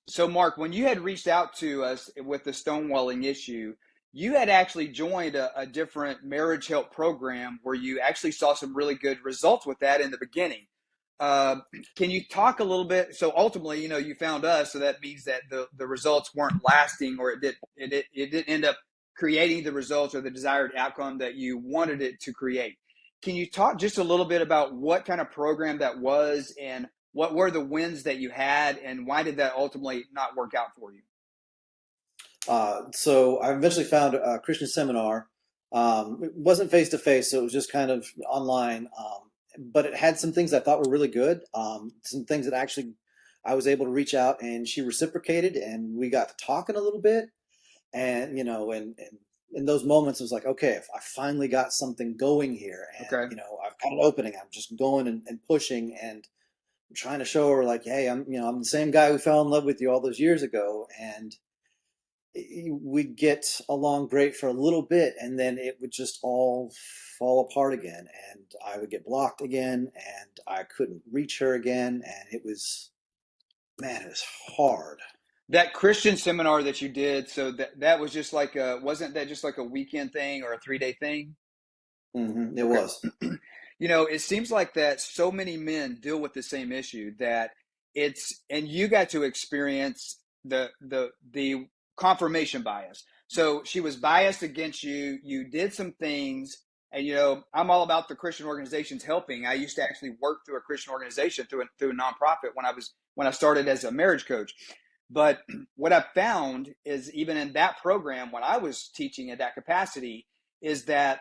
So, Mark, when you had reached out to us with the stonewalling issue, you had actually joined a different marriage help program where you actually saw some really good results with that in the beginning. Uh, can you talk a little bit? So ultimately, you found us, so that means that the results weren't lasting, or it didn't end up creating the results or the desired outcome that you wanted it to create. Can you talk just a little bit about what kind of program that was and what were the wins that you had, and why did that ultimately not work out for you? So I eventually found a Christian seminar. It wasn't face to face, so it was just kind of online. But it had some things I thought were really good. Some things that actually I was able to reach out, and she reciprocated, and we got to talking a little bit. And and in those moments, it was like, okay, if I finally got something going here, and Okay. I've got an opening. I'm just going and pushing, and I'm trying to show her like, hey, I'm the same guy who fell in love with you all those years ago, and we'd get along great for a little bit, and then it would just all fall apart again, and I would get blocked again, and I couldn't reach her again, and it was, man, it was hard. That Christian seminar that you did, so that was just like wasn't that just like a weekend thing or a 3-day thing? It Okay. was. It seems like that so many men deal with the same issue, that and you got to experience the confirmation bias. So she was biased against you. You did some things, and I'm all about the Christian organizations helping. I used to actually work through a Christian organization through a nonprofit when I started as a marriage coach. But what I found is, even in that program, when I was teaching at that capacity, is that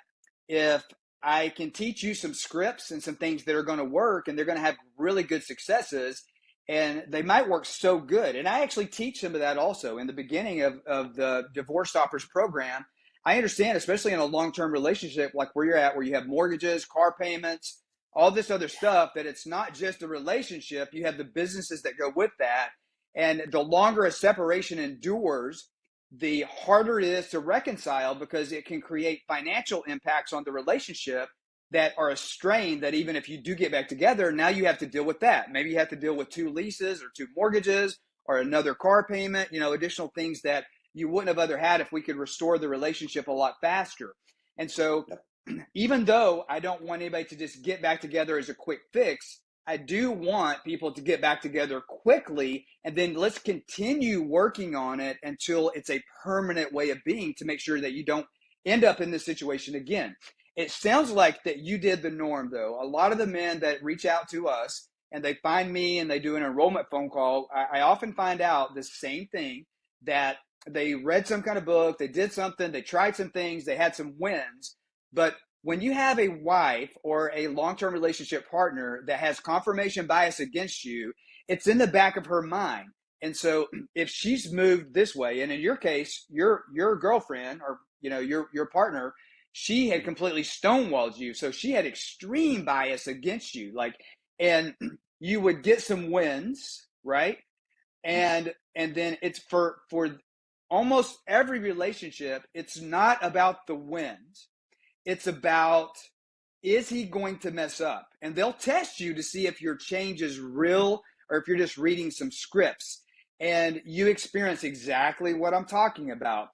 if I can teach you some scripts and some things that are going to work, and they're going to have really good successes, and they might work so good. And I actually teach some of that also in the beginning of the DivorceStoppers program. I understand, especially in a long-term relationship like where you're at, where you have mortgages, car payments, all this other stuff, that it's not just a relationship. You have the businesses that go with that. And the longer a separation endures, the harder it is to reconcile, because it can create financial impacts on the relationship that are a strain, that even if you do get back together, now you have to deal with that. Maybe you have to deal with 2 leases or 2 mortgages or another car payment, additional things that you wouldn't have other had if we could restore the relationship a lot faster. And so, Yep. even though I don't want anybody to just get back together as a quick fix, I do want people to get back together quickly, and then let's continue working on it until it's a permanent way of being, to make sure that you don't end up in this situation again. It sounds like that you did the norm, though. A lot of the men that reach out to us and they find me and they do an enrollment phone call, I often find out the same thing, that they read some kind of book, they did something, they tried some things, they had some wins, but when you have a wife or a long-term relationship partner that has confirmation bias against you, it's in the back of her mind. And so if she's moved this way, and in your case, your girlfriend, or your partner, she had completely stonewalled you. So she had extreme bias against you. And you would get some wins, right? And then it's for almost every relationship, it's not about the wins, it's about, is he going to mess up? And they'll test you to see if your change is real or if you're just reading some scripts. And you experience exactly what I'm talking about.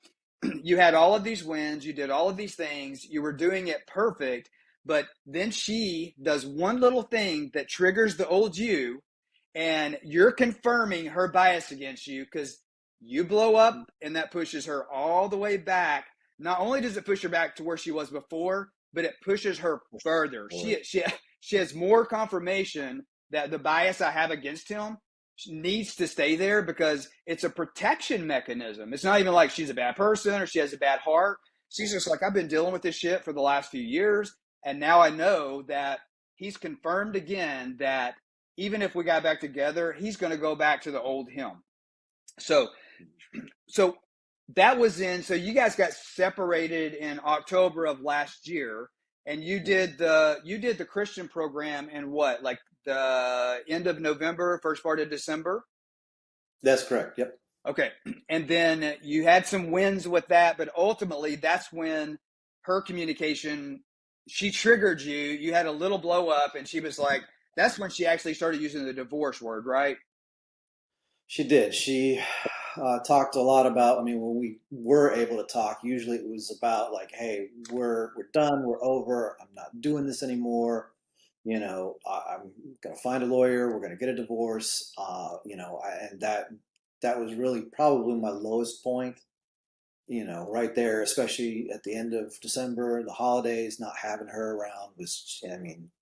You had all of these wins, you did all of these things, you were doing it perfect, but then she does one little thing that triggers the old you, and you're confirming her bias against you, because you blow up and that pushes her all the way back. Not only does it push her back to where she was before, but it pushes her further. She has more confirmation that the bias I have against him needs to stay there, because it's a protection mechanism. It's not even like she's a bad person or she has a bad heart. She's just like, I've been dealing with this shit for the last few years, and now I know that he's confirmed again that even if we got back together, he's going to go back to the old him. So, so that was so you guys got separated in October of last year, and you did the Christian program in what, like the end of November, first part of December? That's correct. Yep. Okay. And then you had some wins with that, but ultimately that's when her communication, she triggered you. You had a little blow up, and she was like, that's when she actually started using the divorce word, right? She did. She talked a lot about. I mean, when we were able to talk, usually it was about like, "Hey, we're done. We're over. I'm not doing this anymore. I'm gonna find a lawyer. We're gonna get a divorce." And that was really probably my lowest point. Right there, especially at the end of December, the holidays, not having her around was. I mean,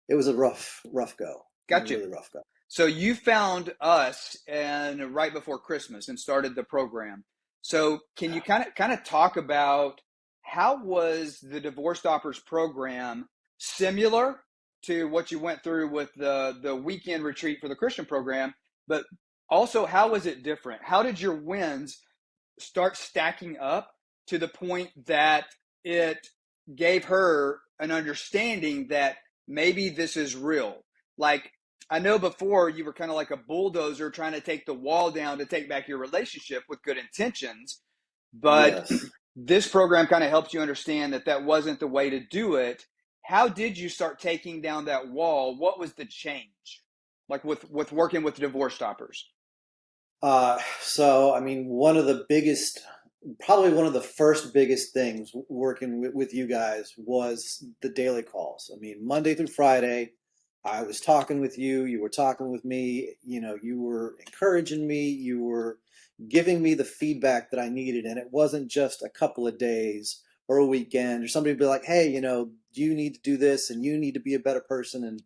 it was a rough go. It was a Gotcha. really rough go. So you found us and right before Christmas and started the program. So can you kind of talk about how was the Divorce Stoppers program similar to what you went through with the weekend retreat for the Christian program, but also how was it different? How did your wins start stacking up to the point that it gave her an understanding that maybe this is real? Like, I know before you were kind of like a bulldozer trying to take the wall down to take back your relationship with good intentions, but Yes. this program kind of helps you understand that that wasn't the way to do it. How did you start taking down that wall? What was the change, like with working with Divorce Stoppers? So, I mean, probably one of the first biggest things working with you guys was the daily calls. I mean, Monday through Friday, I was talking with you, you were talking with me, you were encouraging me, you were giving me the feedback that I needed. And it wasn't just a couple of days or a weekend or somebody would be like, hey, you need to do this and you need to be a better person and,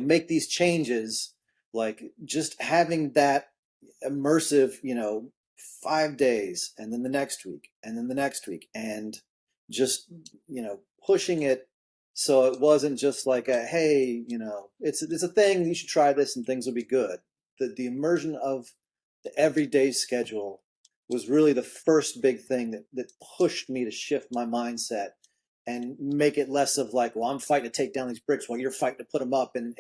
make these changes. Like just having that immersive, 5 days and then the next week and then the next week and just, pushing it so it wasn't just like a hey, it's a thing, you should try this and things will be good. The immersion of the everyday schedule was really the first big thing that pushed me to shift my mindset and make it less of like, well, I'm fighting to take down these bricks while you're fighting to put them up and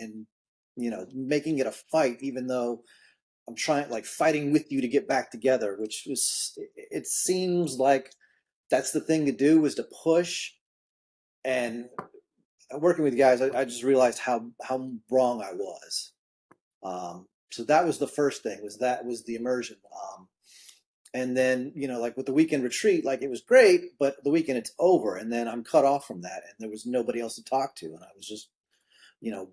making it a fight, even though I'm trying like fighting with you to get back together, which was it seems like that's the thing to do is to push. And working with guys, I just realized how wrong I was. So that was the first thing was the immersion. And then like with the weekend retreat, like it was great, but the weekend it's over, and then I'm cut off from that, and there was nobody else to talk to, and I was just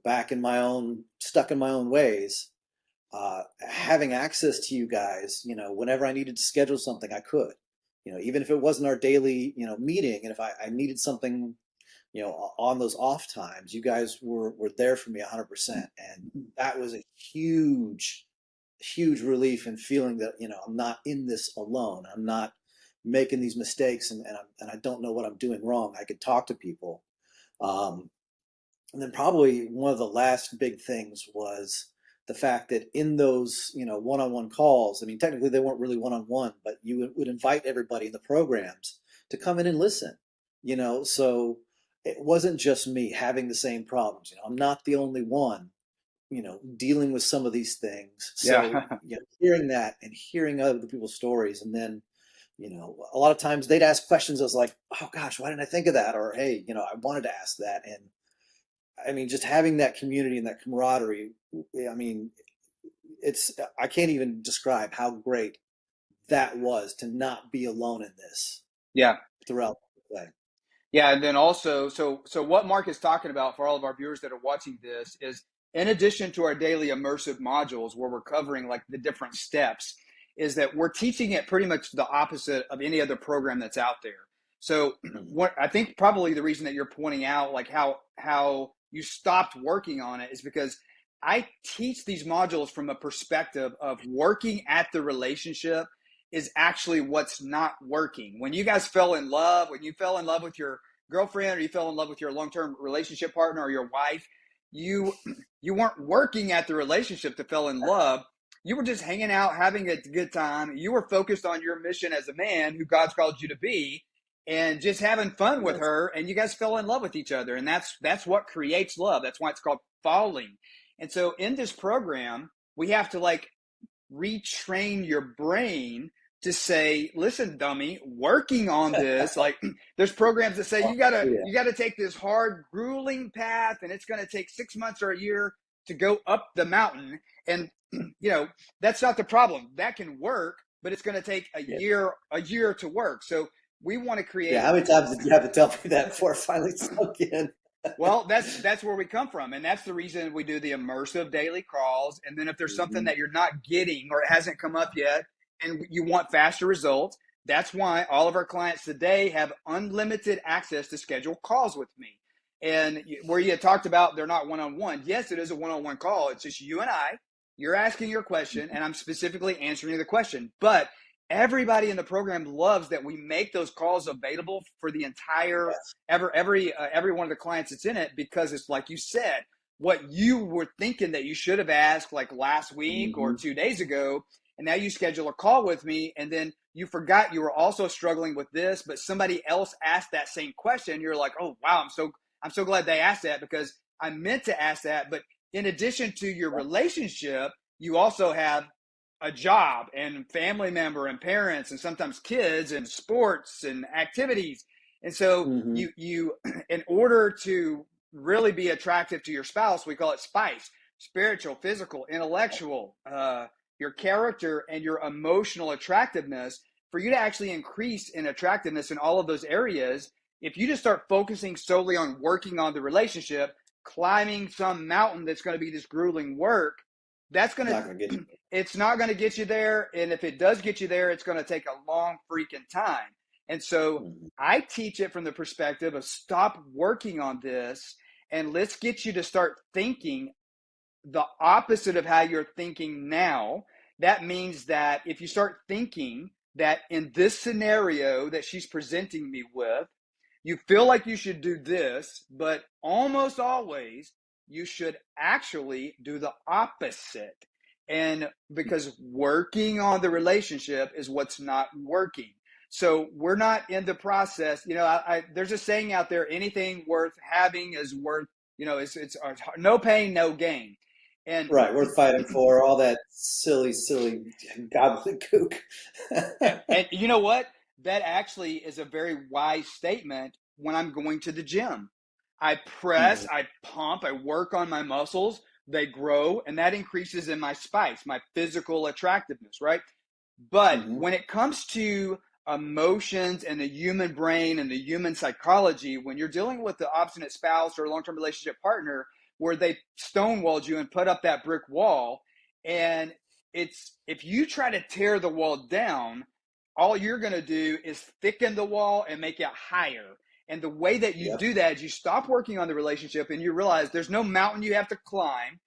back in my own stuck in my own ways. Having access to you guys, whenever I needed to schedule something, I could, even if it wasn't our daily, meeting. And if I needed something, on those off times, you guys were there for me 100%. And that was a huge relief and feeling that, I'm not in this alone. I'm not making these mistakes and I don't know what I'm doing wrong. I could talk to people. Um, and then probably one of the last big things was the fact that in those, one-on-one calls, I mean, technically they weren't really one-on-one, but you would invite everybody in the programs to come in and listen, so it wasn't just me having the same problems. I'm not the only one, dealing with some of these things. So, Yeah. hearing that and hearing other people's stories, and then, a lot of times they'd ask questions. I was like, oh gosh, why didn't I think of that? Or, hey, I wanted to ask that. And I mean, just having that community and that camaraderie, I mean, I can't even describe how great that was to not be alone in this Yeah. throughout the thing. Yeah, and then also, so what Mark is talking about for all of our viewers that are watching this is, in addition to our daily immersive modules where we're covering like the different steps, is that we're teaching it pretty much the opposite of any other program that's out there. So Mhm. what I think probably the reason that you're pointing out like how you stopped working on it is because I teach these modules from a perspective of working at the relationship is actually what's not working. When you guys fell in love, when you fell in love with your girlfriend or you fell in love with your long-term relationship partner or your wife, you you weren't working at the relationship to fall in love. You were just hanging out, having a good time. You were focused on your mission as a man who God's called you to be and just having fun with Yes. her, and you guys fell in love with each other. And that's what creates love. That's why it's called falling. And so in this program, we have to like retrain your brain to say, listen, dummy, working on this. Like there's programs that say Yeah. you gotta take this hard, grueling path, and it's gonna take 6 months or a year to go up the mountain. And that's not the problem. That can work, but it's going to take a Yeah. year to work. So we want to Yeah. create. How many times did you have to tell me that before it finally sunk in? Well, that's where we come from, and that's the reason we do the immersive daily calls. And then if there's something Mhm. that you're not getting or it hasn't come up yet, and you want faster results, that's why all of our clients today have unlimited access to schedule calls with me. And where you had talked about they're not one-on-one, yes, it is a one-on-one call. It's just you and I. You're asking your question, and I'm specifically answering the question. But everybody in the program loves that we make those calls available for the entire Yes. every one of the clients that's in it, because it's like you said, what you were thinking that you should have asked like last week or Hmm. 2 days ago, and now you schedule a call with me, and then you forgot you were also struggling with this, but somebody else asked that same question. You're like, oh wow, I'm so glad they asked that, because I meant to ask that. But in addition to your relationship, you also have a job and family member and parents and sometimes kids and sports and activities. And so Hmm. you in order to really be attractive to your spouse, we call it spice: spiritual, physical, intellectual, your character and your emotional attractiveness. For you to actually increase in attractiveness in all of those areas, if you just start focusing solely on working on the relationship, climbing some mountain that's going to be this grueling work, that's going Not going to get to it's not going to get you there. And if it does get you there, it's going to take a long freaking time. And so you. Hmm. I teach it from the perspective of stop working on this and let's get you to start thinking the opposite of how you're thinking now. That means that if you start thinking that in this scenario that she's presenting me with, you feel like you should do this, but almost always you should actually do the opposite. And because working on the relationship is what's not working. So we're not in the process. There's a saying out there: anything worth having is worth, it's no pain, no gain. And Right, worth fighting for, all that silly, silly gobbledygook. and you know what? That actually is a very wise statement. When I'm going to the gym, I press, Hmm. I pump, I work on my muscles, they grow, and that increases in my spice, my physical attractiveness, right? But Hmm. when it comes to emotions and the human brain and the human psychology, when you're dealing with the obstinate spouse or a long-term relationship partner where they stonewalled you and put up that brick wall, and it's if you try to tear the wall down, all you're going to do is thicken the wall and make it higher. And the way that you Yep. do that is you stop working on the relationship and you realize there's no mountain you have to climb.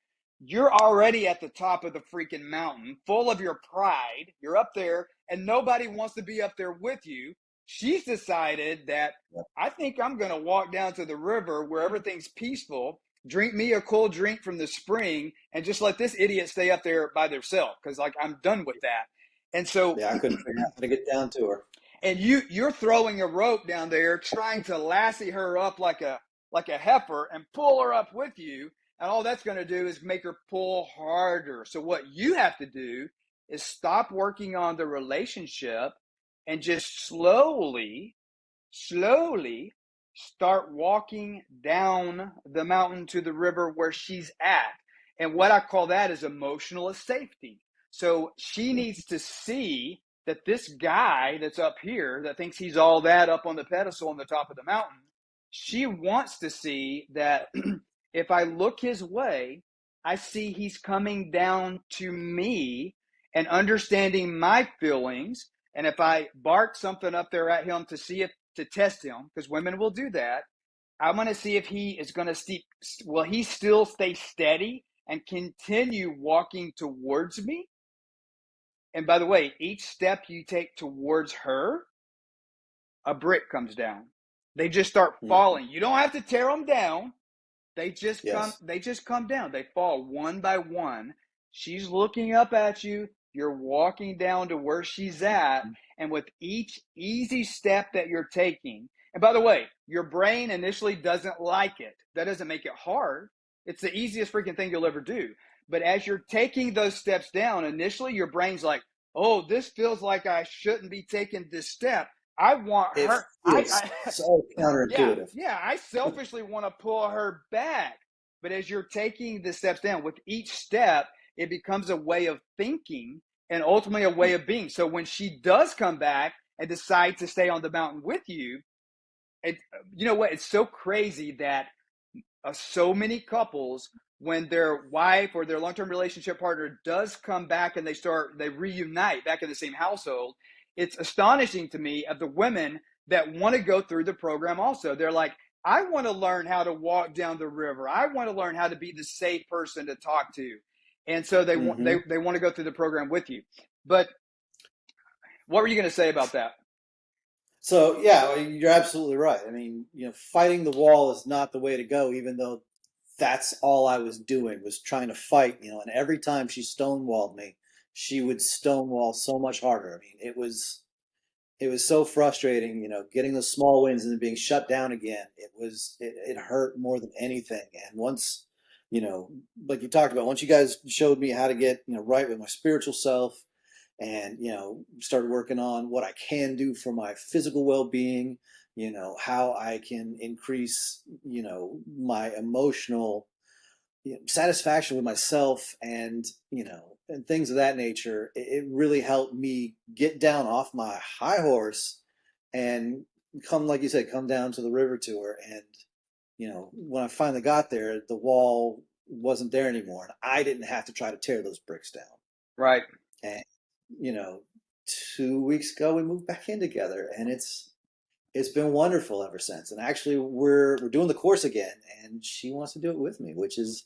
You're already at the top of the freaking mountain, full of your pride. You're up there, and nobody wants to be up there with you. She's decided that Yep. I think I'm going to walk down to the river where everything's peaceful, drink me a cold drink from the spring, and just let this idiot stay up there by themselves, because like I'm done with that. And so, Yeah, I couldn't figure out how to get down to her. and you're throwing a rope down there trying to lassie her up like a heifer and pull her up with you, and all that's going to do is make her pull harder. So what you have to do is stop working on the relationship and just slowly start walking down the mountain to the river where she's at. And what I call that is emotional safety. So she needs to see that this guy that's up here that thinks he's all that up on the pedestal on the top of the mountain, she wants to see that if I look his way, I see he's coming down to me and understanding my feelings. And if I bark something up there at him to see if to test him, because women will do that, I'm going to see if he is going to will he still stay steady and continue walking towards me? And by the way, each step you take towards her, a brick comes down. They just start Hmm. falling. You don't have to tear them down. Yes. They just come down. They fall one by one. She's looking up at you. You're walking down to where she's at. And with each easy step that you're taking, and by the way, your brain initially doesn't like it. That doesn't make it hard. It's the easiest freaking thing you'll ever do. But as you're taking those steps down, initially your brain's like, oh, this feels like I shouldn't be taking this step. I want It her. feels so Yeah, counterintuitive. yeah. I selfishly want to pull her back. But as you're taking the steps down, with each step, it becomes a way of thinking and ultimately a way of being. So when she does come back and decide to stay on the mountain with you, it, you know what? It's so crazy that so many couples, when their wife or their long-term relationship partner does come back and they reunite back in the same household, it's astonishing to me of the women that want to go through the program also. They're like, I want to learn how to walk down the river. I want to learn how to be the safe person to talk to. And so they want Mm-hmm. they want to go through the program with you. But what were you going to say about that? So yeah, you're absolutely right. I mean, fighting the wall is not the way to go, even though that's all I was doing was trying to fight, and every time she stonewalled me, she would stonewall so much harder. I mean, it was so frustrating, getting the small wins and then being shut down again. It hurt more than anything. And once, like you talked about, once you guys showed me how to get, right with my spiritual self and, started working on what I can do for my physical well-being, how I can increase, my emotional satisfaction with myself and things of that nature. It really helped me get down off my high horse and come, like you said, come down to the river tour. And when I finally got there, the wall wasn't there anymore, and I didn't have to try to tear those bricks down. Right. And you know 2 weeks ago we moved back in together, and it's been wonderful ever since. And actually we're doing the course again, and she wants to do it with me, which is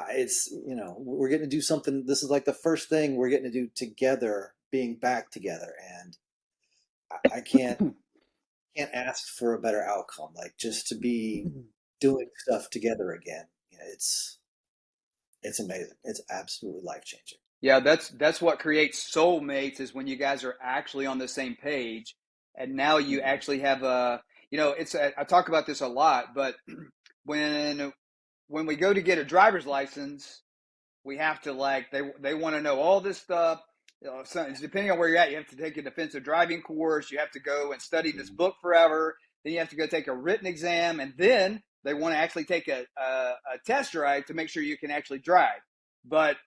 it's we're getting to do something. This is like the first thing we're getting to do together, being back together. And I can't ask for a better outcome, like just to be doing stuff together again. It's amazing. It's absolutely life changing. Yeah, that's what creates soulmates is when you guys are actually on the same page, and now you Mhm. actually have a, I talk about this a lot, but when when we go to get a driver's license, we have to like they want to know all this stuff. So depending on where you're at, you have to take a defensive driving course. You have to go and study this Mhm. book forever. Then you have to go take a written exam, and then they want to actually take a test drive to make sure you can actually drive. But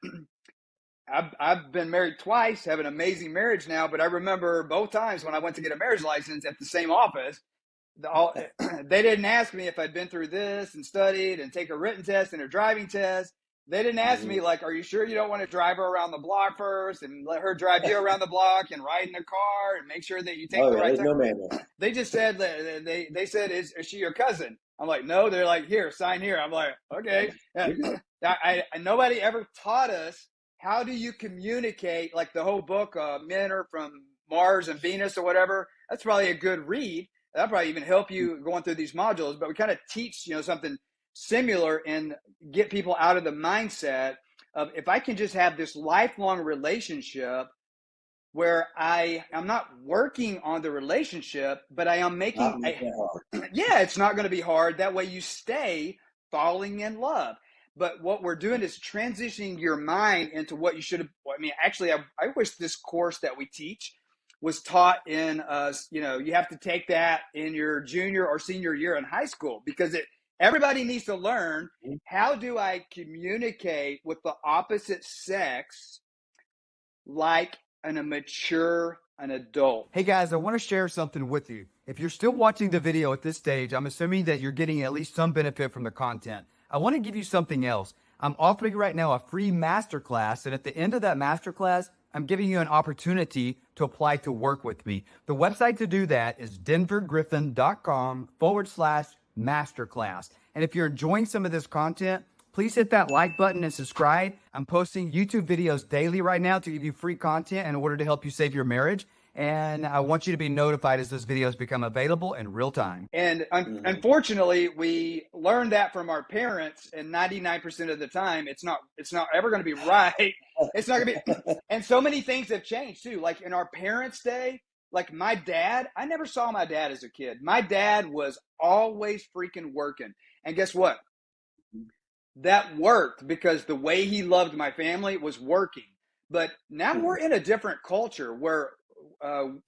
I've been married twice, have an amazing marriage now. But I remember both times when I went to get a marriage license at the same office, they didn't ask me if I'd been through this and studied and take a written test and a driving test. They didn't ask me Mhm. like, "Are you sure you don't want to drive her around the block first and let her drive you around the block and ride in the car and make sure that you take Oh the yeah, right there's turn?" no manual. They just said they said, "Is she your cousin?" I'm like, "No." They're like, "Here, sign here." I'm like, "Okay." You're good. Nobody ever taught us how do you communicate, like the whole book, Men Are From Mars and Venus or whatever. That's probably a good read. That'll probably even help you going through these modules. But we kind of teach, something similar and get people out of the mindset of if I can just have this lifelong relationship where I'm not working on the relationship, but I am Not making a, making it hard. yeah, it's not going to be hard. That way you stay falling in love. But what we're doing is transitioning your mind into what you should have. I mean, actually, I wish this course that we teach was taught in, you have to take that in your junior or senior year in high school because everybody needs to learn how do I communicate with the opposite sex like an adult. Hey guys, I want to share something with you. If you're still watching the video at this stage, I'm assuming that you're getting at least some benefit from the content. I want to give you something else. I'm offering right now a free masterclass, and at the end of that masterclass, I'm giving you an opportunity to apply to work with me. The website to do that is denvergriffin.com/masterclass. And if you're enjoying some of this content, please hit that like button and subscribe. I'm posting YouTube videos daily right now to give you free content in order to help you save your marriage. And I want you to be notified as those videos become available in real time. And Mhm. unfortunately, we learned that from our parents, and 99% of the time, it's not ever going to be right. It's not going to be. And so many things have changed too. Like in our parents' day, like my dad, I never saw my dad as a kid. My dad was always freaking working. And guess what? That worked because the way he loved my family was working. But now we're Mhm. in a different culture where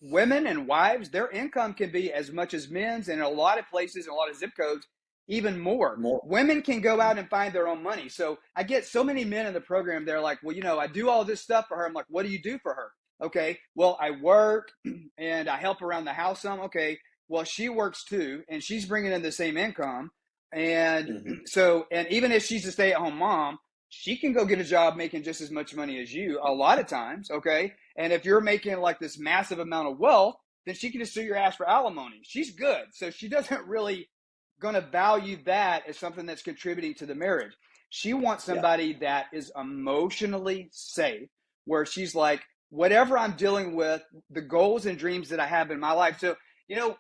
women and wives, their income can be as much as men's, and in a lot of places, in a lot of zip codes, even more. More. Women can go out and find their own money. So I get so many men in the program, they're like, well, I do all this stuff for her. I'm like, what do you do for her? Okay, well, I work and I help around the house some. Okay, well, she works too, and she's bringing in the same income. And Mm-hmm. so, and even if she's a stay at home mom, she can go get a job making just as much money as you a lot of times. Okay, and if you're making like this massive amount of wealth, then she can just sue your ass for alimony. She's good. So she doesn't really going to value that as something that's contributing to the marriage. She wants Yeah. somebody that is emotionally safe, where she's like, whatever I'm dealing with, the goals and dreams that I have in my life. So,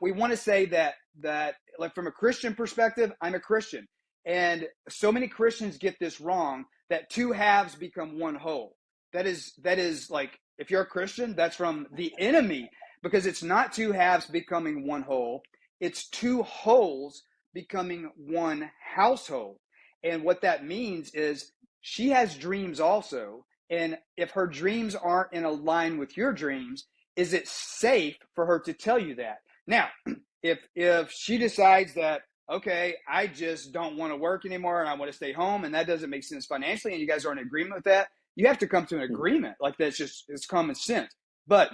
we want to say that like from a Christian perspective, I'm a Christian. And so many Christians get this wrong, that two halves become one whole. That is like, if you're a Christian, that's from the enemy, because it's not two halves becoming one whole. It's two wholes becoming one household. And what that means is she has dreams also. And if her dreams aren't in a line with your dreams, is it safe for her to tell you that? Now, if she decides that, okay, I just don't want to work anymore and I want to stay home and that doesn't make sense financially, and you guys are in agreement with that, you have to come to an agreement. Like, it's common sense. But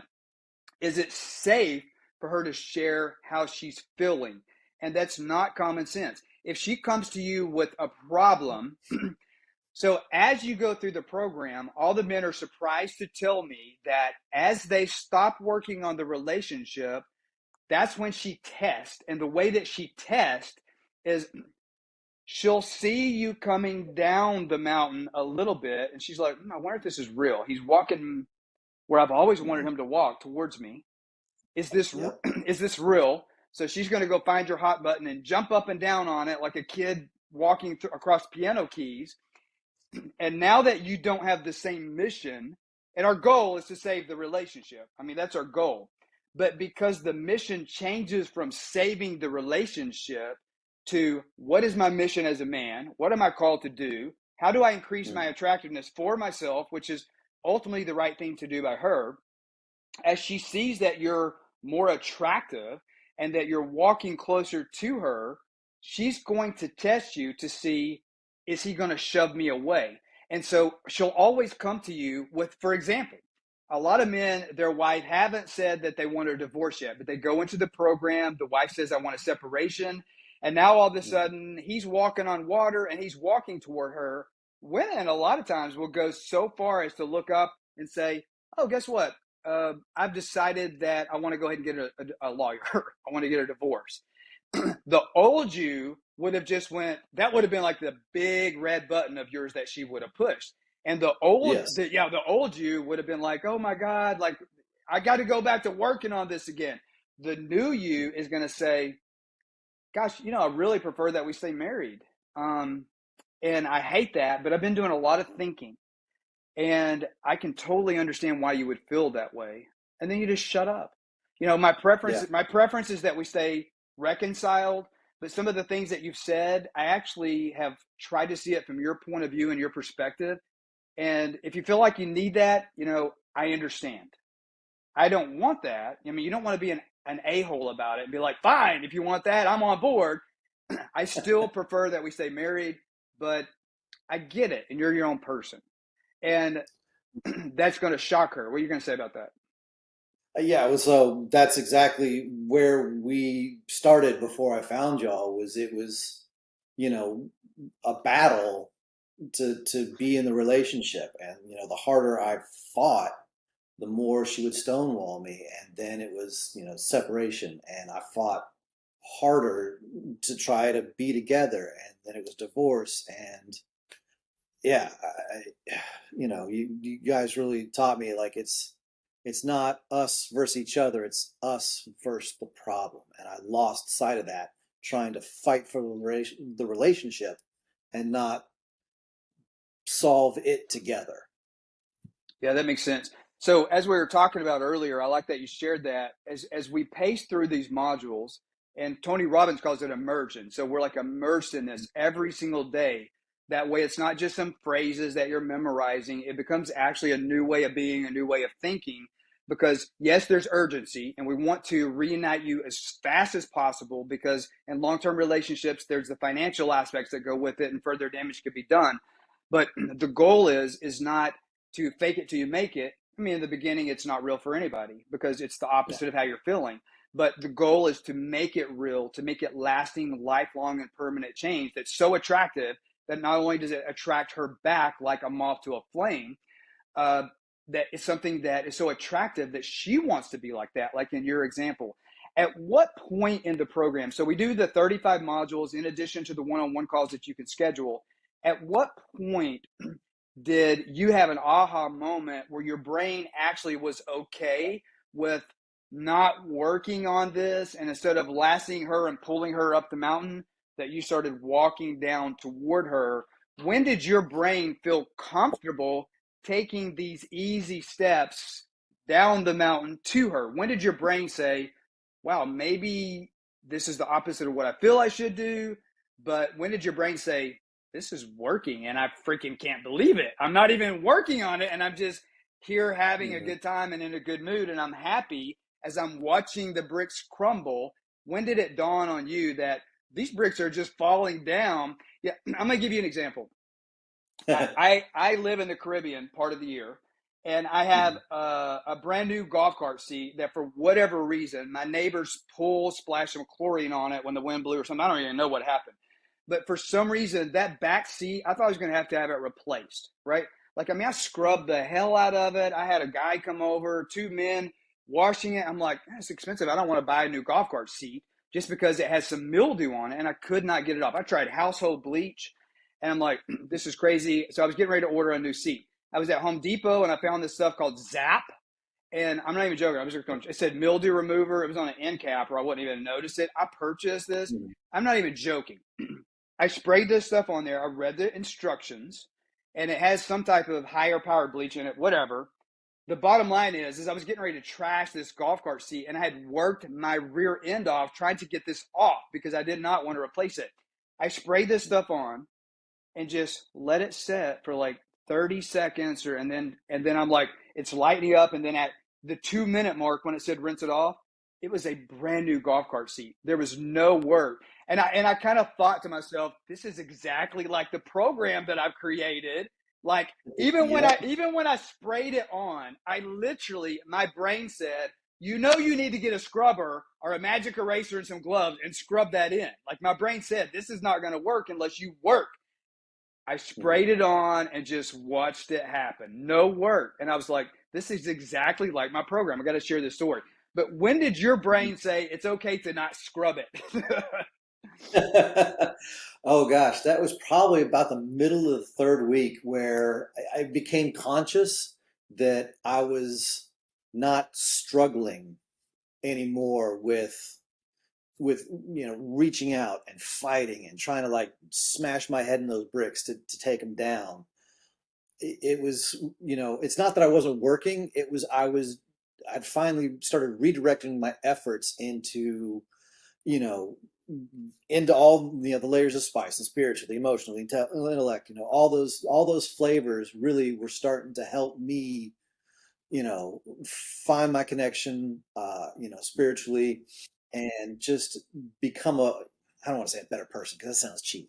is it safe for her to share how she's feeling? And that's not common sense. If she comes to you with a problem, so as you go through the program, all the men are surprised to tell me that as they stop working on the relationship, that's when she tests. And the way that she tests is, she'll see you coming down the mountain a little bit, and she's like, I wonder if this is real. He's walking where I've always wanted Mm-hmm. him to walk, towards me. Is this Yep. is this real? So she's going to go find your hot button and jump up and down on it like a kid walking across piano keys. And now that you don't have the same mission, and our goal is to save the relationship. I mean, that's our goal. But because the mission changes from saving the relationship to, what is my mission as a man? What am I called to do? How do I increase my Mm-hmm. attractiveness for myself, which is ultimately the right thing to do by her? As she sees that you're more attractive and that you're walking closer to her, she's going to test you to see, is he going to shove me away? And so she'll always come to you with, for example, a lot of men, their wife haven't said that they want a divorce yet, but they go into the program. The wife says, I want a separation. And now all of a sudden he's walking on water and he's walking toward her. Women, a lot of times, will go so far as to look up and say, oh, guess what? I've decided that I want to go ahead and get a lawyer. I want to get a divorce. The old you would have just went, that would have been like the big red button of yours that she would have pushed. And Yes. the old you would have been like, oh my God, like, I got to go back to working on this again. The new you is going to say, gosh, I really prefer that we stay married. And I hate that, but I've been doing a lot of thinking. And I can totally understand why you would feel that way. And then you just shut up. My Yeah. preference is that we stay reconciled. But some of the things that you've said, I actually have tried to see it from your point of view and your perspective. And if you feel like you need that, I understand. I don't want that. I mean, you don't want to be an a-hole about it and be like, fine, if you want that, I'm on board. I still prefer that we stay married, but I get it. And you're your own person. And that's going to shock her. What are you going to say about that? Yeah, so that's exactly where we started before I found y'all. It was, you know, a battle to be in the relationship, and the harder I fought, the more she would stonewall me, and then it was separation, and I fought harder to try to be together, and then it was divorce, and yeah, you guys really taught me, like, it's not us versus each other, it's us versus the problem, and I lost sight of that trying to fight for the relationship and not solve it together. Yeah, that makes sense. So as we were talking about earlier, I like that you shared that. As we pace through these modules, and Tony Robbins calls it immersion. So we're like immersed in this every single day. That way, it's not just some phrases that you're memorizing. It becomes actually a new way of being, a new way of thinking. because yes, there's urgency and we want to reunite you as fast as possible, because in long-term relationships, there's the financial aspects that go with it and further damage could be done. But the goal is not to fake it till you make it. I mean, in the beginning, it's not real for anybody because it's the Yeah. opposite of how you're feeling. But the goal is to make it real, to make it lasting, lifelong, and permanent change that's so attractive that not only does it attract her back like a moth to a flame, uh, that is something that is so attractive that she wants to be like that, like in your example. At what point in the program, so we do the 35 modules in addition to the one-on-one calls that you can schedule. At what point did you have an aha moment where your brain actually was okay with not working on this, and instead of lasting her and pulling her up the mountain, that you started walking down toward her? When did your brain feel comfortable taking these easy steps down the mountain to her? When did your brain say, wow, maybe this is the opposite of what I feel I should do? But when did your brain say, this is working and I freaking can't believe it? I'm not even working on it and I'm just here having a Mm-hmm. good time and in a good mood, and I'm happy as I'm watching the bricks crumble. When did it dawn on you that these bricks are just falling down? Yeah, I'm going to give you an example. I live in the Caribbean part of the year, and I have Mm-hmm. a brand new golf cart seat that, for whatever reason, my neighbors pull, splash some chlorine on it when the wind blew or something. I don't even know what happened. But for some reason, that back seat, I thought I was going to have it replaced, right? Like, I mean, I scrubbed the hell out of it. I had a guy come over, two men washing it. I'm like, it's expensive. I don't want to buy a new golf cart seat just because it has some mildew on it, and I could not get it off. I tried household bleach, and I'm like, this is crazy. So I was getting ready to order a new seat. I was at Home Depot and I found this stuff called Zap. And I'm not even joking. I was just going, it said mildew remover. It was on an end cap, or I wouldn't even notice it. I purchased this. Mm-hmm. I'm not even joking. I sprayed this stuff on there. I read the instructions, and it has some type of higher powered bleach in it, whatever. The bottom line is I was getting ready to trash this golf cart seat, and I had worked my rear end off trying to get this off because I did not want to replace it. I sprayed this stuff on and just let it set for like 30 seconds, or and then I'm like, it's lightening up, and then at the 2 minute mark when it said rinse it off, it was a brand new golf cart seat. There was no work. And I kind of thought to myself, this is exactly like the program that I've created. Like, Yep. even when I sprayed it on, I literally, my brain said, you know, you need to get a scrubber or a magic eraser and some gloves and scrub that in. Like, my brain said, this is not going to work unless you work. I Mm-hmm. sprayed it on and just watched it happen. No work. And I was like, this is exactly like my program. I got to share this story. But when did your brain say it's okay to not scrub it? Oh gosh, that was probably about the middle of the third week where I became conscious that I was not struggling anymore with reaching out and fighting and trying to like smash my head in those bricks to take them down. It was, it's not that I wasn't working. It was I'd finally started redirecting my efforts you know, into all the layers of spice, the spiritual, the emotional, the intellect, all those flavors really were starting to help me, find my connection, spiritually, and just become I don't want to say a better person because that sounds cheesy,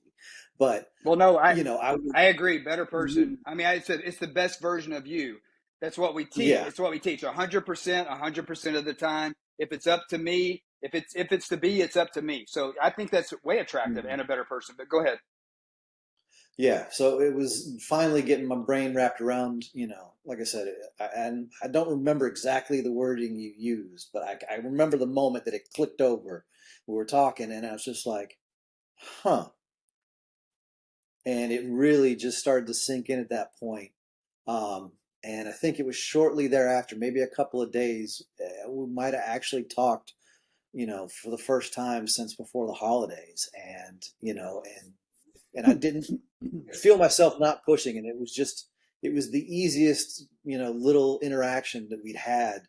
but Well, no, I would, I agree. Better person. I mean, I said it's the best version of you. That's what we teach. yeah. It's what we teach. 100%, 100% of the time. If it's up to me, if it's to be, it's up to me. So I think that's way attractive Mhm. and a better person. But go ahead. Yeah, so it was finally getting my brain wrapped around, like I said, and I don't remember exactly the wording you used, but I remember the moment that it clicked over. We were talking, and I was just like, huh. And it really just started to sink in at that point. Um, and I think it was shortly thereafter, maybe a couple of days, we might have actually talked, for the first time since before the holidays. And I didn't feel myself not pushing, and it was the easiest little interaction that we'd had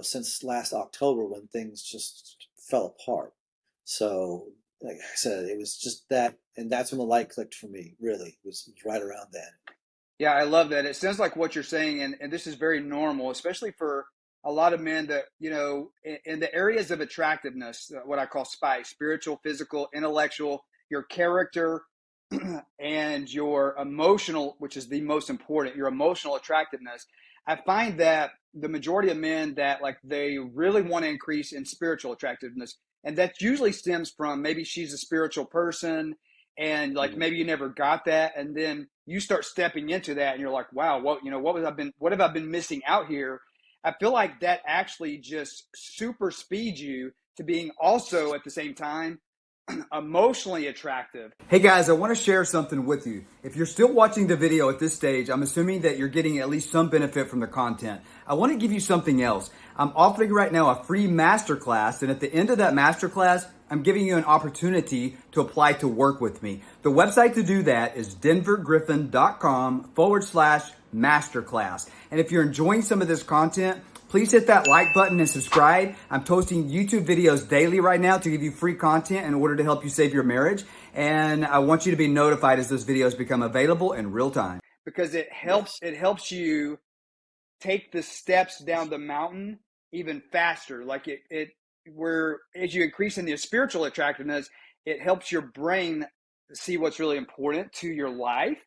since last October when things just fell apart. So like I said, it was just that, and that's when the light clicked for me. Really, it was right around then. Yeah, I love that. It sounds like what you're saying, and this is very normal, especially for a lot of men that, in the areas of attractiveness, what I call spice, spiritual, physical, intellectual, your character, and your emotional, which is the most important, your emotional attractiveness. I find that the majority of men that like they really want to increase in spiritual attractiveness, and that usually stems from maybe she's a spiritual person and like Mhm. maybe you never got that, and then you start stepping into that and you're like, wow, what have I been missing out here? I feel like that actually just super speeds you to being also at the same time emotionally attractive. Hey guys, I want to share something with you. If you're still watching the video at this stage, I'm assuming that you're getting at least some benefit from the content. I want to give you something else. I'm offering right now a free masterclass, and at the end of that masterclass, I'm giving you an opportunity to apply to work with me. The website to do that is denvergriffin.com/masterclass. And if you're enjoying some of this content, please hit that like button and subscribe. I'm posting YouTube videos daily right now to give you free content in order to help you save your marriage. And I want you to be notified as those videos become available in real time. Because Yes. it helps you take the steps down the mountain even faster. Like where as you increase in the spiritual attractiveness, it helps your brain see what's really important to your life,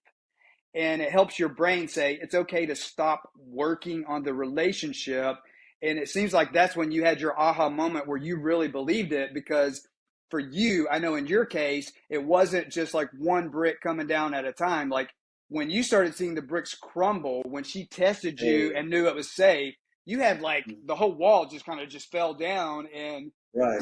and it helps your brain say it's okay to stop working on the relationship. And it seems like that's when you had your aha moment where you really believed it, because for you, I know in your case, it wasn't just like one brick coming down at a time. Like when you started seeing the bricks crumble, when she tested you Hey. and knew it was safe, you had like Mhm. the whole wall just kind of just fell down. And Right.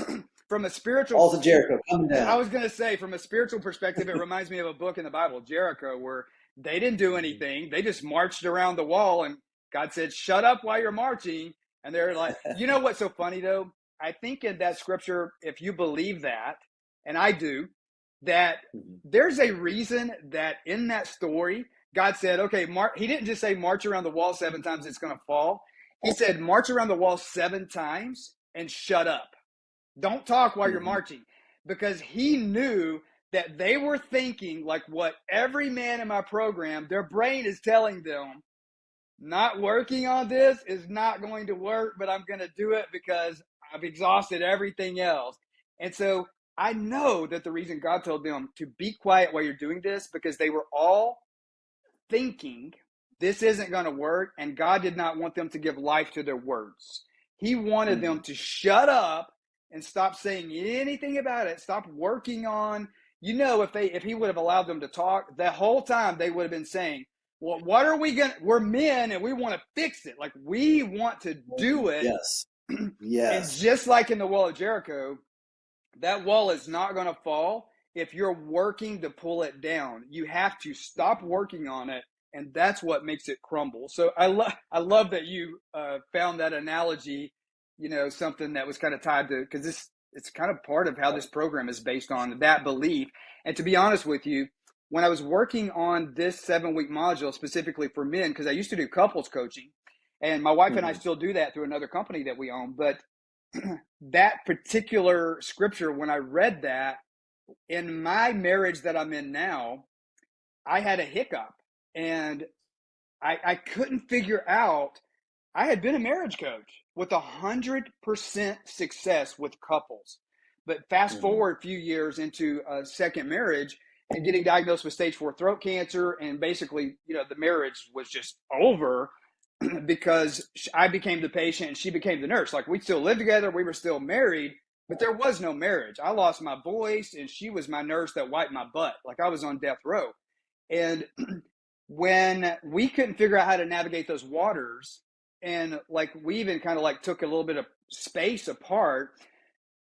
from a spiritual, Walls of Jericho coming I down. was going to say, from a spiritual perspective, it reminds me of a book in the Bible, Jericho, where they didn't do Mhm. anything. They just marched around the wall, and God said, "Shut up while you're marching." And they're like, you know what's so funny though? I think in that scripture, if you believe that, and I do, that Mhm. there's a reason that in that story, God said, okay, He didn't just say march around the wall 7 times, it's going to fall. He said, march around the wall 7 times and shut up. Don't talk while you're Mhm. marching, because he knew that they were thinking like what every man in my program, their brain is telling them, not working on this is not going to work, but I'm going to do it because I've exhausted everything else. And so I know that the reason God told them to be quiet while you're doing this, because they were all thinking this isn't going to work, and God did not want them to give life to their words. He wanted them Mhm. to shut up and stop saying anything about it, stop working on, if he would have allowed them to talk, the whole time they would have been saying, well, what are we going to, we're men and we want to fix it. Like we want to do it. Yes. And Yes. just like in the wall of Jericho, that wall is not going to fall if you're working to pull it down. You have to stop working on it, and that's what makes it crumble. So I love that you found that analogy. Something that was kind of tied to, because it's kind of part of how this program is based on that belief. And to be honest with you, when I was working on this 7-week module specifically for men, because I used to do couples coaching, and my wife and I Mhm. still do that through another company that we own, but that particular scripture, when I read that in my marriage that I'm in now, I had a hiccup, and I couldn't figure out. I had been a marriage coach with 100% success with couples. But fast Mhm. forward a few years into a second marriage and getting diagnosed with stage 4 throat cancer. And basically, the marriage was just over because I became the patient and she became the nurse. Like we still lived together, we were still married, but there was no marriage. I lost my voice and she was my nurse that wiped my butt. Like I was on death row. And when we couldn't figure out how to navigate those waters, and like we even kind of like took a little bit of space apart,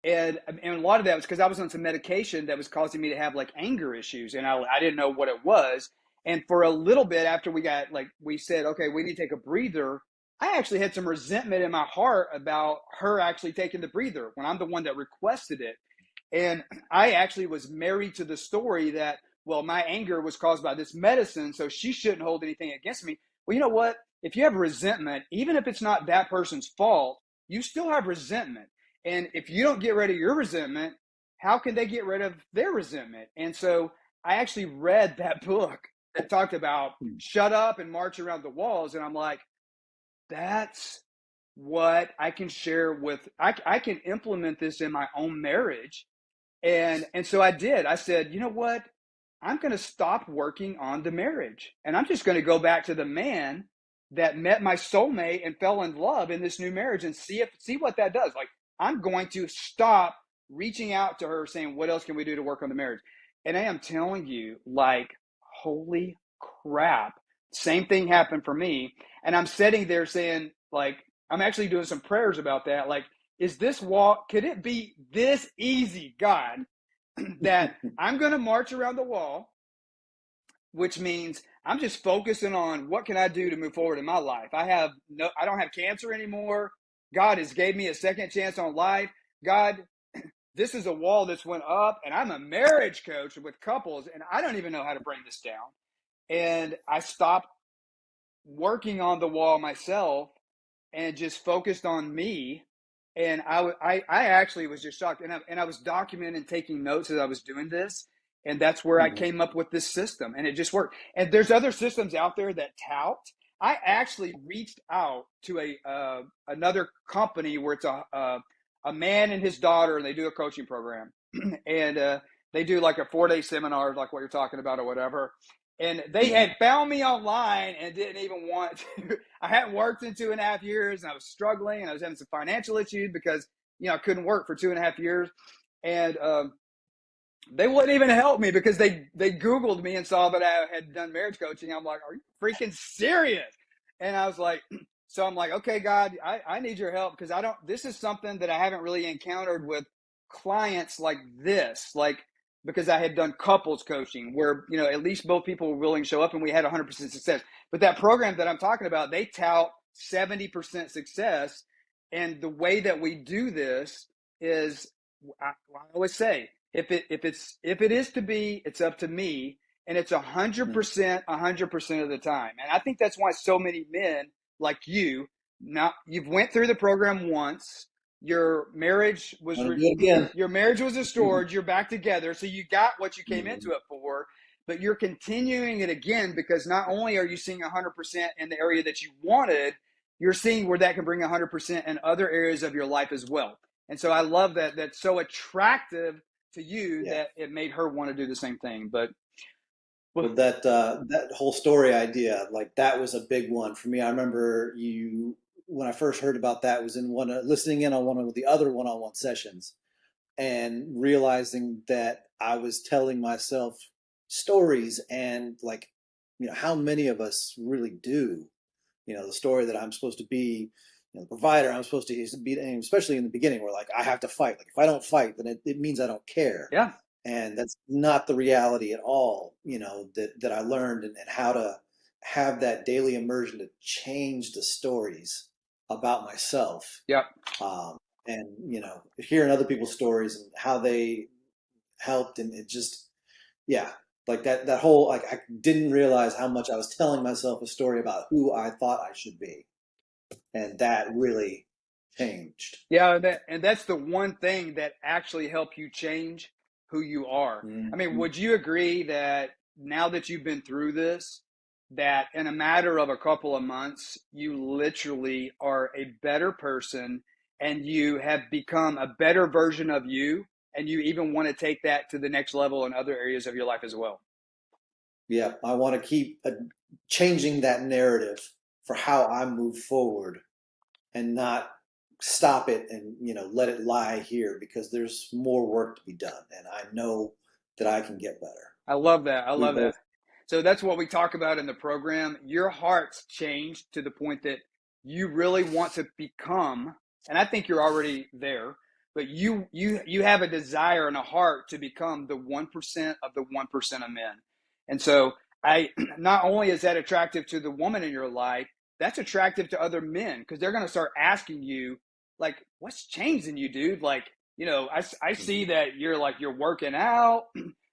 and a lot of that was because I was on some medication that was causing me to have like anger issues, and I didn't know what it was. And for a little bit after we said, okay, we need to take a breather, I actually had some resentment in my heart about her actually taking the breather when I'm the one that requested it. And I actually was married to the story that, well, my anger was caused by this medicine, so she shouldn't hold anything against me. Well, you know what? If you have resentment, even if it's not that person's fault, you still have resentment. And if you don't get rid of your resentment, how can they get rid of their resentment? And so I actually read that book that talked about Mhm. shut up and march around the walls. And I'm like, that's what I can share with, I can implement this in my own marriage. And so I did. I said, you know what? I'm going to stop working on the marriage. And I'm just going to go back to the man that met my soulmate and fell in love in this new marriage and see what that does. Like, I'm going to stop reaching out to her saying, what else can we do to work on the marriage? And I am telling you, like, holy crap. Same thing happened for me. And I'm sitting there saying, like, I'm actually doing some prayers about that. Like, is this walk, could it be this easy, God, that I'm going to march around the wall, which means I'm just focusing on what can I do to move forward in my life. I don't have cancer anymore. God has gave me a second chance on life. God, this is a wall that's went up, and I'm a marriage coach with couples, and I don't even know how to bring this down. And I stopped working on the wall myself and just focused on me. And I actually was just shocked. And I was documenting, taking notes as I was doing this. And that's where I Mhm. came up with this system, and it just worked. And there's other systems out there that tout. I actually reached out to another company where it's a man and his daughter, and they do a coaching program, and they do like a 4-day seminar, like what you're talking about or whatever. And they Mhm. had found me online and didn't even want to. I hadn't worked in 2.5 years, and I was struggling, and I was having some financial issues because I couldn't work for 2.5 years, and they wouldn't even help me because they Googled me and saw that I had done marriage coaching. I'm like, are you freaking serious? And I was like, so I'm like, okay, God, I need your help because I don't. This is something that I haven't really encountered with clients like this, like because I had done couples coaching where at least both people were willing to show up and we had 100% success. But that program that I'm talking about, they tout 70% success, and the way that we do this is, I always say, if it is to be, it's up to me, and it's 100%, 100% of the time. And I think that's why so many men like you've went through the program once. Your marriage was Want to do it again? your marriage was Mhm. restored. You're back together, so you got what you came into Mhm. it for. But you're continuing it again because not only are you seeing 100% in the area that you wanted, you're seeing where that can bring 100% in other areas of your life as well. And so I love that. That's so attractive to you Yeah. that it made her want to do the same thing. But well, Well, that whole story idea, like that was a big one for me. I remember you when I first heard about that was in listening in on one of the other one-on-one sessions and realizing that I was telling myself stories and like, how many of us really do, the story that I'm supposed to be, the provider I'm supposed to be, and especially in the beginning where like I have to fight. Like if I don't fight, then it means I don't care. yeah, And that's not the reality at all, that I learned and how to have that daily immersion to change the stories about myself. yeah. Um, and, hearing other people's stories and how they helped. And it just, yeah, like that whole, like, I didn't realize how much I was telling myself a story about who I thought I should be. And that really changed. Yeah, and that's the one thing that actually helped you change who you are. I mean, Mhm. would you agree that now that you've been through this, that in a matter of a couple of months, you literally are a better person and you have become a better version of you, and you even want to take that to the next level in other areas of your life as well? Yeah, I want to keep changing that narrative for how I move forward and not stop it and let it lie here because there's more work to be done and I know that I can get better. I love that. I We love that. both. So that's what we talk about in the program. Your heart's changed to the point that you really want to become, and I think you're already there, but you have a desire and a heart to become the 1% of the 1% of men. And so I not only is that attractive to the woman in your life, that's attractive to other men because they're going to start asking you, like, what's changed in you, dude? Like, I see Mhm. that you're working out,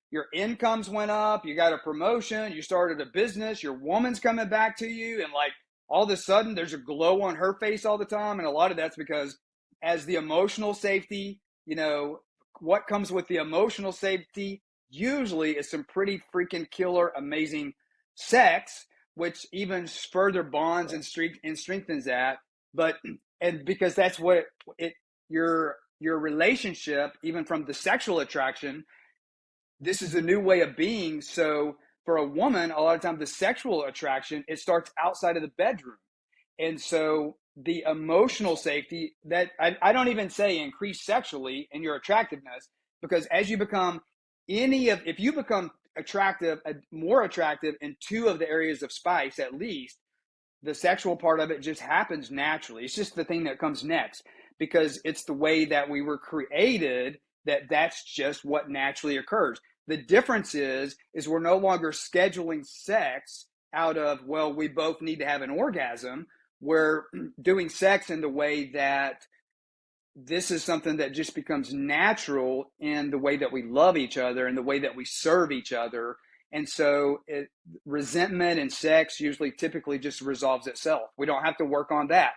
your incomes went up, you got a promotion, you started a business, your woman's coming back to you, and like all of a sudden there's a glow on her face all the time. And a lot of that's because as the emotional safety, what comes with the emotional safety usually is some pretty freaking killer, amazing sex, which even further bonds and strengthens that. But and because that's what it your relationship, even from the sexual attraction, this is a new way of being. So for a woman, a lot of times the sexual attraction, it starts outside of the bedroom. And so the emotional safety that I don't even say increase sexually in your attractiveness, because as you become if you become attractive, more attractive in two of the areas of spice at least, the sexual part of it just happens naturally. It's just the thing that comes next, because it's the way that we were created, that's just what naturally occurs. The difference is we're no longer scheduling sex out of, well, we both need to have an orgasm. We're doing sex in the way that this is something that just becomes natural in the way that we love each other and the way that we serve each other. And so resentment and sex usually typically just resolves itself. We don't have to work on that.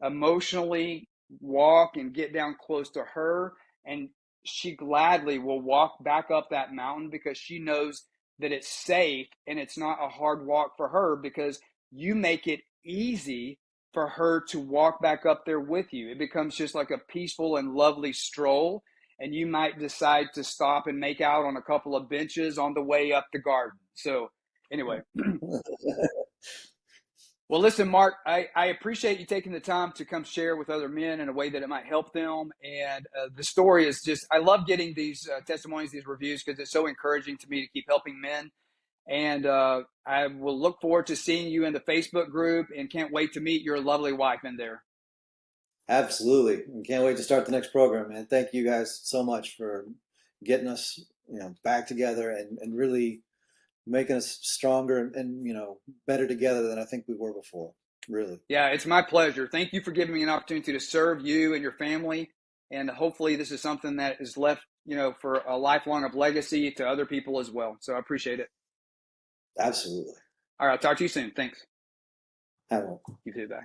Emotionally walk and get down close to her, and she gladly will walk back up that mountain because she knows that it's safe and it's not a hard walk for her, because you make it easy for her to walk back up there with you. It becomes just like a peaceful and lovely stroll. And you might decide to stop and make out on a couple of benches on the way up the garden. So, anyway. Well, listen, Mark, I appreciate you taking the time to come share with other men in a way that it might help them. And the story is just, I love getting these testimonies, these reviews, because it's so encouraging to me to keep helping men. And I will look forward to seeing you in the Facebook group, and can't wait to meet your lovely wife in there. Absolutely. And can't wait to start the next program, man. Thank you guys so much for getting us, back together and really making us stronger and better together than I think we were before. Really. Yeah, it's my pleasure. Thank you for giving me an opportunity to serve you and your family. And hopefully this is something that is left, for a lifelong of legacy to other people as well. So I appreciate it. Absolutely. All right, I'll talk to you soon. Thanks. Have one. You too. Bye.